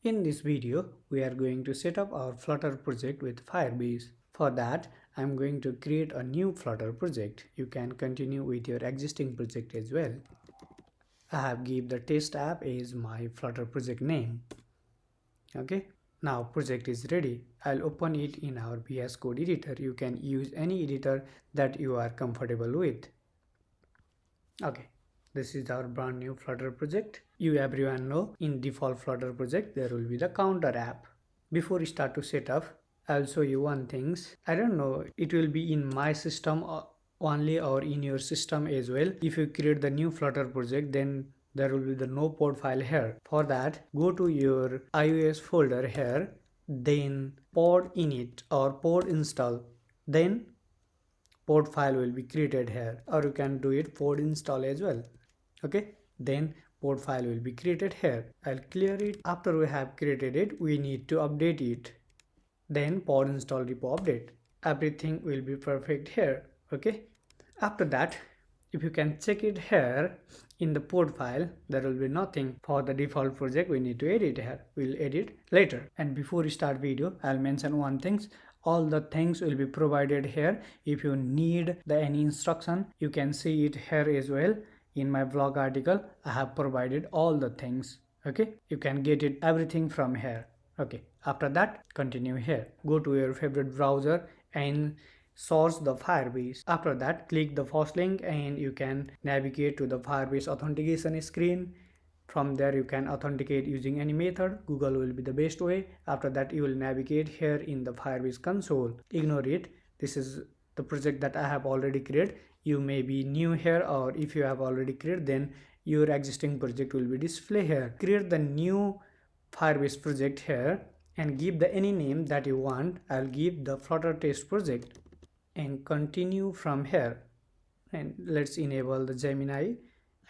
In this video, we are going to set up our Flutter project with Firebase. For that, I'm going to create a new Flutter project. You can continue with your existing project as well. I have given the test app as my Flutter project name. Okay, now project is ready. I'll open it in our VS Code editor. You can use any editor that you are comfortable with. Okay, this is our brand new Flutter project. You everyone know in default Flutter project there will be the counter app. Before we start to set up, I'll show you one things. I don't know it will be in my system only or in your system as well. If you create the new Flutter project, then there will be the no pod file here. For that, go to your iOS folder here, then pod init or pod install, then pod file will be created here, or you can do it pod install as well. Okay, then pod file will be created here. I'll clear it. After we have created it, we need to update it. Then pod install repo update. Everything will be perfect here. Okay, after that, if you can check it here in the pod file, there will be nothing. For the default project, we need to edit here. We'll edit later. And before we start video, I'll mention one thing. All the things will be provided here. If you need any instruction, you can see it here as well. In my blog article, I have provided all the things. Okay, you can get it everything from here. Okay, after that, continue here. Go to your favorite browser and source the Firebase. After that, click the first link and you can navigate to the Firebase authentication screen. From there, you can authenticate using any method. Google will be the best way. After that, you will navigate here in the Firebase console. Ignore it. This is the project that I have already created. You may be new here, or if you have already created, then your existing project will be displayed here. Create the new Firebase project here and give the any name that you want. I'll give the Flutter test project and continue from here. And let's enable the Gemini,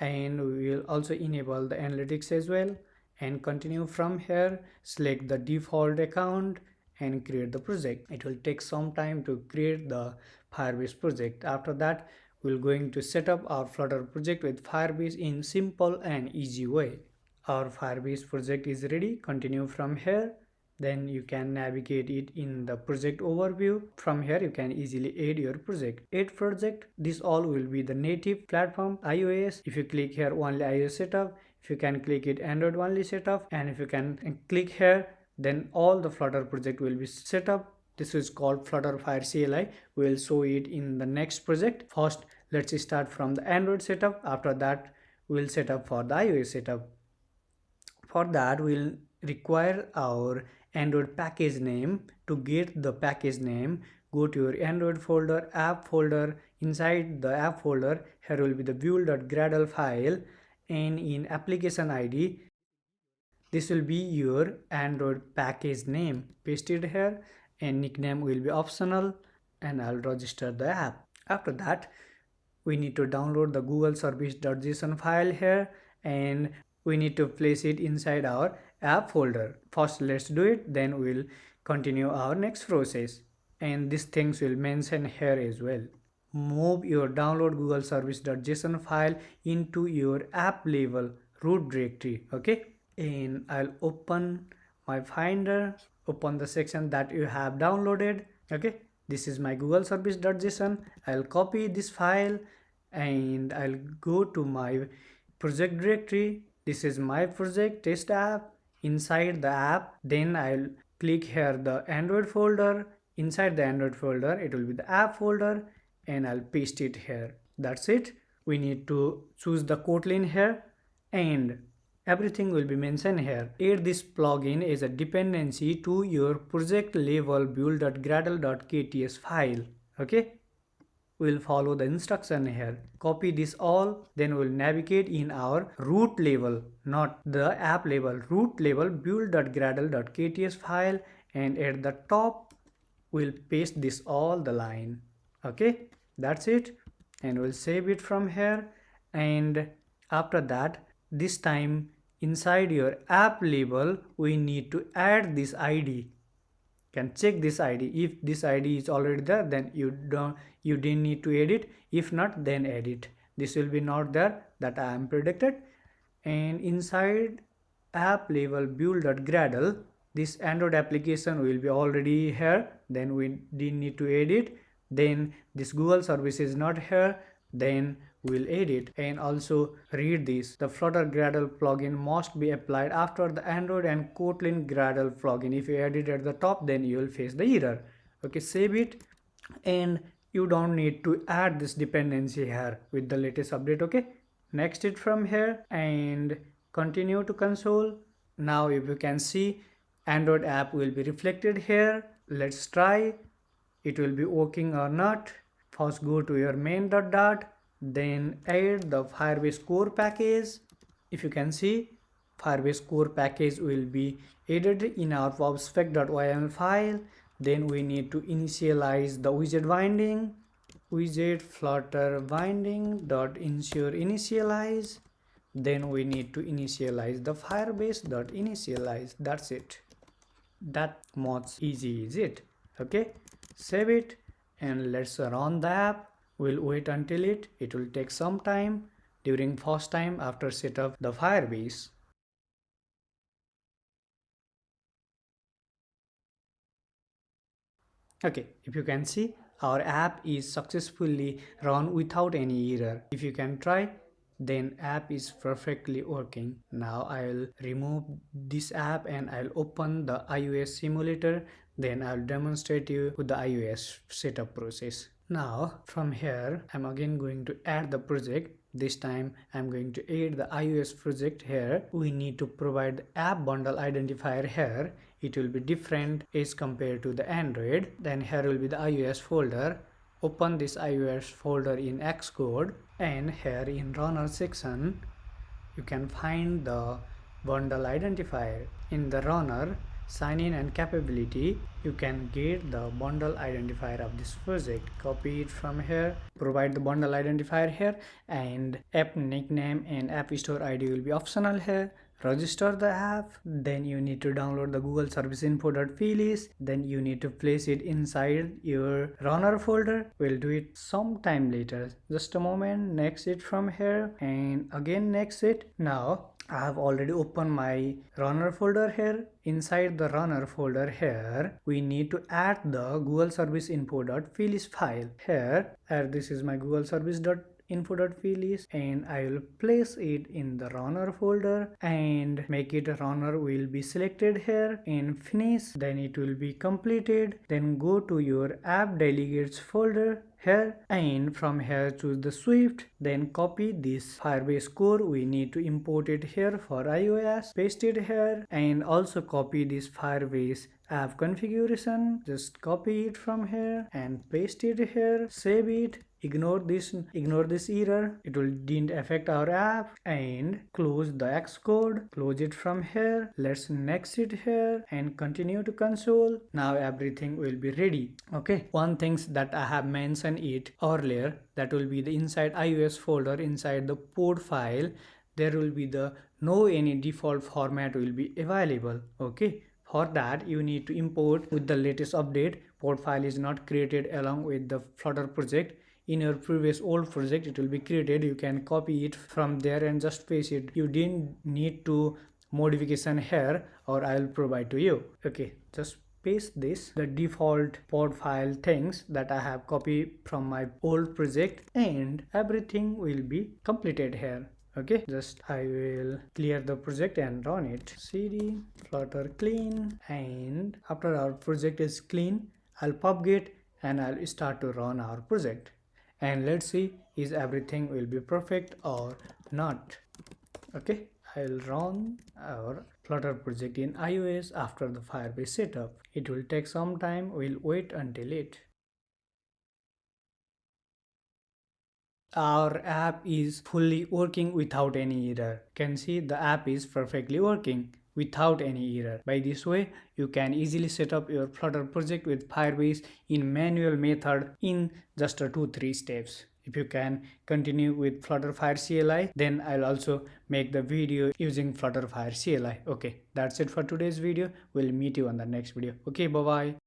and we will also enable the analytics as well, and continue from here. Select the default account and create the project. It will take some time to create the Firebase project. After that, we're going to set up our Flutter project with Firebase in simple and easy way. Our Firebase project is ready. Continue from here. Then you can navigate it in the project overview. From here, you can easily add your project. Add project. This all will be the native platform iOS. If you click here only iOS setup, if you can click it Android only setup, and if you can click here, then all the Flutter project will be set up. This is called Flutter Fire CLI. We will show it in the next project. First, let's start from the Android setup. After that, we will set up for the iOS setup. For that, we'll require our Android package name. To get the package name, go to your Android folder, app folder. Inside the app folder, here will be the build.gradle file, and in application ID, this will be your Android package name. Paste it here, and nickname will be optional, and I'll register the app. After that, we need to download the Google service.json file here, and we need to place it inside our app folder. First, let's do it, then we'll continue our next process, and these things will mention here as well. Move your download Google service.json file into your app level root directory. Okay, and I'll open my Finder, open the section that you have downloaded. Okay, this is my Google service.json. I'll copy this file and I'll go to my project directory. This is my project test app. Inside the app, then I'll click here the Android folder. Inside the Android folder, it will be the app folder, and I'll paste it here. That's it. We need to choose the Kotlin here, and everything will be mentioned here. Add this plugin as a dependency to your project level build.gradle.kts file. Okay, we'll follow the instruction here. Copy this all, then we'll navigate in our root level, not the app level, root level build.gradle.kts file, and at the top we'll paste this all the line. Okay, that's it, and we'll save it from here. And after that, this time inside your app label, we need to add this ID. Can check this ID. If this ID is already there, then you didn't need to edit. If not, then edit. This will be not there, that I am predicted. And inside app level build.gradle. This Android application will be already here, then we didn't need to edit. Then this Google service is not here, then we'll edit. And also read this: the Flutter Gradle plugin must be applied after the Android and Kotlin Gradle plugin. If you edit at the top, then you will face the error. Okay, save it. And you don't need to add this dependency here with the latest update. Okay, next it from here and continue to console. Now if you can see, Android app will be reflected here. Let's try it will be working or not. First go to your main dot, then add the Firebase core package. If you can see, Firebase core package will be added in our pubspec.yml file. Then we need to initialize the widget binding. Widget flutter binding dot ensure initialize. Then we need to initialize the Firebase dot initialize. That's it. That much easy is it. Okay, save it and let's run the app. We'll wait until it will take some time during first time after setup the Firebase. Okay, if you can see, our app is successfully run without any error. If you can try, then app is perfectly working. Now I'll remove this app and I'll open the iOS simulator. Then I'll demonstrate you with the iOS setup process. Now from here, I'm again going to add the project. This time I'm going to add the iOS project here. We need to provide the app bundle identifier here. It will be different as compared to the Android. Then here will be the iOS folder. Open this iOS folder in Xcode, and here in runner section you can find the bundle identifier. In the runner sign in and capability, you can get the bundle identifier of this project. Copy it from here, provide the bundle identifier here, and app nickname and app store ID will be optional here. Register the app, then you need to download the Google Service Info.plist, then you need to place it inside your runner folder. We'll do it sometime later. Just a moment. Next it from here and again next it. Now I have already opened my runner folder here. Inside the runner folder here, we need to add the Google Service Info.plist file. Here, this is my Google Service info.plist, and I will place it in the runner folder and make it a runner will be selected here and finish. Then it will be completed. Then go to your app delegates folder here, and from here choose the Swift. Then copy this Firebase core. We need to import it here for iOS. Paste it here, and also copy this Firebase app configuration. Just copy it from here and paste it here. Save it. Ignore this error. It will didn't affect our app, and close the Xcode. Close it from here. Let's next it here and continue to console. Now everything will be ready. Okay, one things that I have mentioned it earlier, that will be the inside iOS folder, inside the port file, there will be the no any default format will be available. Okay, for that you need to import with the latest update. Port file is not created along with the Flutter project. In your previous old project it will be created. You can copy it from there and just paste it. You didn't need to modification here, or I will provide to you. Okay, just paste this, the default port file things that I have copied from my old project, and everything will be completed here. Okay, just I will clear the project and run it. Cd flutter clean, and after our project is clean, I'll pubget and I'll start to run our project. And let's see is everything will be perfect or not. Okay, I'll run our Flutter project in iOS after the Firebase setup. It will take some time. We'll wait until it. Our app is fully working without any error. You can see the app is perfectly working without any error. By this way, you can easily set up your Flutter project with Firebase in manual method in just 2-3 steps. If you can continue with Flutter Fire CLI, then I'll also make the video using Flutter Fire CLI. Okay, that's it for today's video. We'll meet you on the next video. Okay, bye bye.